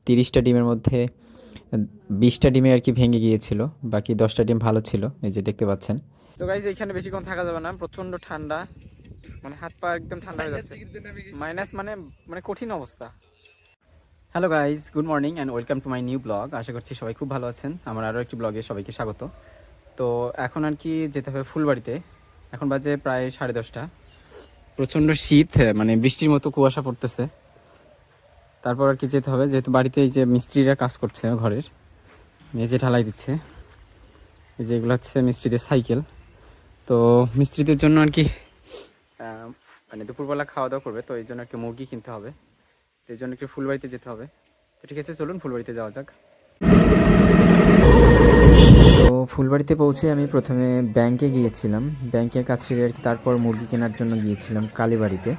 30টা ডিমের মধ্যে 20টা ডিমে আর কি ভেঙে গিয়েছিল, বাকি 10টা ডিম ভালো ছিল, এই যে দেখতে পাচ্ছেন। তো গাইজ এখানে বেশিক্ষণ থাকা যাবে না, প্রচণ্ড ঠান্ডা, মানে হাত পা একদম ঠান্ডা হয়ে যাচ্ছে, মাইনাস মানে মানে কঠিন অবস্থা। Hello guys, good morning and welcome to my new blog. আশা করছি সবাই খুব ভালো আছেন। আমার আরও একটি ব্লগে সবাইকে স্বাগত। তো এখন আর কি যেতে হবে ফুলবাড়িতে। এখন বাজে প্রায় 10:30। প্রচণ্ড শীত, মানে বৃষ্টির মতো কুয়াশা পড়তেছে। তারপর আর কি যেতে হবে, যেহেতু বাড়িতে এই যে মিস্ত্রিরা কাজ করছে, ঘরের মেঝে ঢালাই দিচ্ছে। এই যে এগুলো হচ্ছে মিস্ত্রিদের সাইকেল। তো মিস্ত্রিদের জন্য আর কি মানে দুপুরবেলা খাওয়া দাওয়া করবে, তো এই জন্য একটা মুরগি কিনতে হবে, তো এই জন্য একটু ফুলবাড়িতে যেতে হবে। তো ঠিক আছে, চলুন ফুলবাড়িতে যাওয়া যাক। তো ফুলবাড়িতে পৌঁছে আমি প্রথমে ব্যাংকে গিয়েছিলাম, ব্যাংকের কাজ সেরে আর কি তারপর মুরগি কেনার জন্য গিয়েছিলাম কালীবাড়িতে।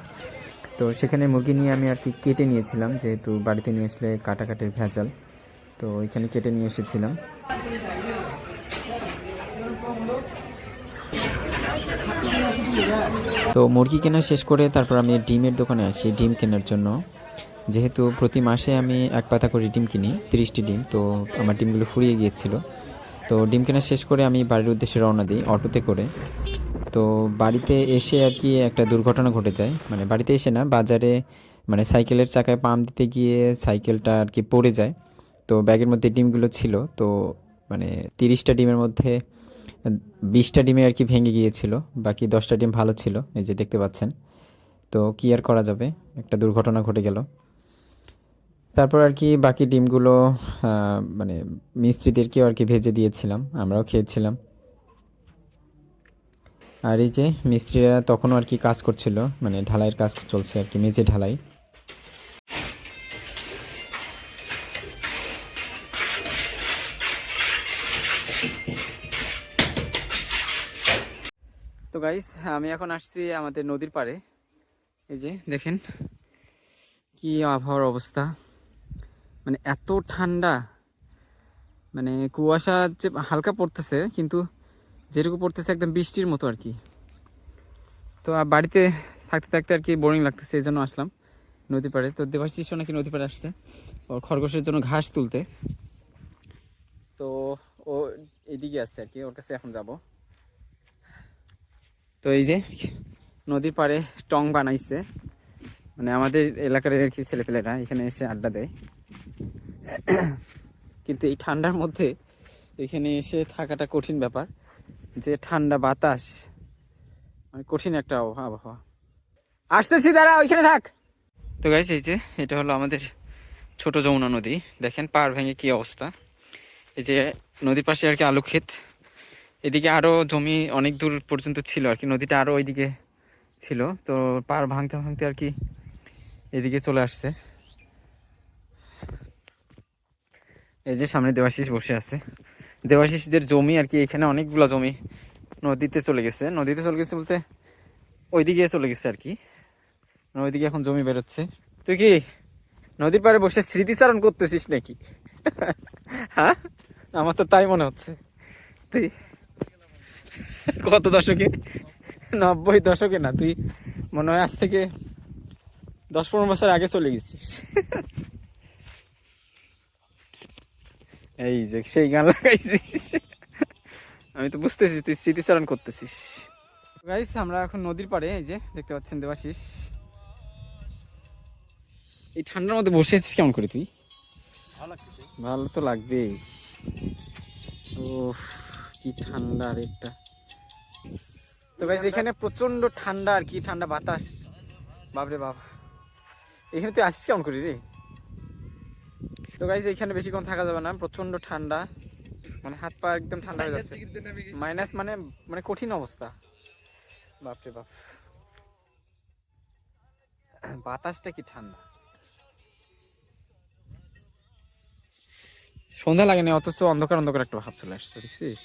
তো সেখানে মুরগি নিয়ে আমি আর কি কেটে নিয়েছিলাম, যেহেতু বাড়িতে নিয়ে আসলে কাটাকাটির ভেজাল, তো ওইখানে কেটে নিয়ে এসেছিলাম। তো মুরগি কেনা শেষ করে তারপর আমি ডিমের দোকানে আসি ডিম কেনার জন্য, যেহেতু প্রতি মাসে আমি এক পাতা করে ডিম কিনি, 30টি ডিম। তো আমার ডিমগুলো ফুরিয়ে গিয়েছিল। তো ডিম কেনা শেষ করে আমি বাড়ির উদ্দেশ্যে রওনা দিই অটোতে করে। তো বাড়িতে এসে আর কি একটা দুর্ঘটনা ঘটে যায়, মানে বাড়িতে এসে না, বাজারে, মানে সাইকেলের চাকায় পাম্প দিতে গিয়ে সাইকেলটা আর কি পড়ে যায়। তো ব্যাগের মধ্যে ডিমগুলো ছিল, তো মানে 30টা ডিমের মধ্যে 20টা ডিমে আর কি ভেঙে গিয়েছিল, বাকি 10টা ডিম ভালো ছিল, এই যে দেখতে পাচ্ছেন। তো কি আর করা যাবে, একটা দুর্ঘটনা ঘটে গেল। তারপর আর কি বাকি ডিমগুলো মানে মিস্ত্রিদেরকেও আর কি ভেজে দিয়েছিলাম, আমরাও খেয়েছিলাম। আর এই যে মিস্ত্রিরা তখনও আর কি কাজ করছিল, মানে ঢালাইয়ের কাজ চলছে আর কি, মেঝে ঢালাই। তো গাইস, আমি এখন আসছি আমাদের নদীর পাড়ে। এই যে দেখেন কি আবহাওয়ার অবস্থা, মানে এত ঠান্ডা, মানে কুয়াশা যে হালকা পড়তেছে, কিন্তু যেটুকু পড়তেছে একদম বৃষ্টির মতো আর কি। তো বাড়িতে থাকতে থাকতে আর কি বোরিং লাগতেছে, এই জন্য আসলাম নদী পাড়ে। তো দেবাশিসও নাকি নদী পাড়ে আসছে ওর খরগোশের জন্য ঘাস তুলতে। তো ও এইদিকে আসছে আর কি, ওর কাছে এখন যাব। তো এই যে নদীর পাড়ে টং বানাইছে, মানে আমাদের এলাকার আর কি ছেলেপেলেরা এখানে এসে আড্ডা দেয়। কিন্তু এই ঠান্ডার মধ্যে এখানে এসে থাকাটা কঠিন ব্যাপার, যে ঠান্ডা বাতাস, মানে কঠিন একটা আবহাওয়া। আসতেছি, দাঁড়া, ওইখানে থাক। তো গাইস, এই যে এটা হলো আমাদের ছোট যমুনা নদী। দেখেন পাড় ভেঙে কি অবস্থা। এই যে নদীর পাশে আর কি আলু ক্ষেত, এদিকে আরো জমি অনেক দূর পর্যন্ত ছিল আর কি, নদীটা আরো ওইদিকে ছিল। তো পাড় ভাঙতে ভাঙতে আর কি এদিকে চলে আসছে। এই যে সামনে দেবাশিস বসে আছে, দেবাশিসদের জমি আর কি, এখানে অনেকগুলো জমি নদীতে চলে গেছে। নদীতে চলে গেছে বলতে ওইদিকে চলে গেছে আর কি, ওইদিকে এখন জমি বেরোচ্ছে। তুই কি নদীর পাড়ে বসে স্মৃতিচারণ করতেছিস নাকি? হ্যাঁ, আমার তো তাই মনে হচ্ছে। তুই কত দশকে? 90 দশকে না, তুই মনে হয় আজ থেকে 10-15 বছর আগে চলে গেছিস। এই যে সেই গান লাগাইছিস, আমি তো বুঝতেছি তুই স্মৃতিচারণ করতেছিস। গাইস, আমরা এখন নদীর পাড়ে, এই যে দেখতে পাচ্ছেন দেবাশিস। এই ঠান্ডার মধ্যে বসে আছিস কেমন করে তুই? ভালো তো লাগবেই। ও কি ঠান্ডা রে একটা। তো গাইস, এখানে প্রচন্ড ঠান্ডা আর কি, ঠান্ডা বাতাস, বাপরে বাপ। এখানে তুই আসিস কেমন করি রে? তো গাইস, এখানে বেশিক্ষণ থাকা যাবে না, প্রচন্ড ঠান্ডা, মানে হাত পা একদম ঠান্ডা হয়ে যাচ্ছে, মাইনাস মানে মানে কঠিন অবস্থা, বাপরে বাপ। বাতাসটা কি ঠান্ডা, সন্ধ্যা লাগেনি অথচ অন্ধকার অন্ধকার একটা ভাব চলে আসছে, দেখছিস?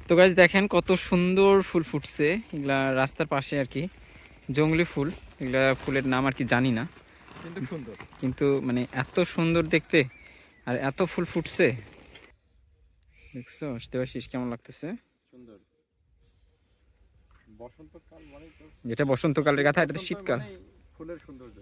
তো গাইস দেখেন কত সুন্দর ফুল ফুটছে, এগুলা রাস্তার পাশে আর কি, জঙ্গলি ফুল। এগুলা ফুলের নাম আর কি জানি না, কিন্তু সুন্দর, কিন্তু মানে এত সুন্দর দেখতে, আর এত ফুল ফুটছে, দেখছো? দেবাশিস কেমন লাগতেছে? সুন্দর। বসন্তকাল মানে, যেটা বসন্তকালের কথা, এটা তো শীতকাল। ফুলের সৌন্দর্য।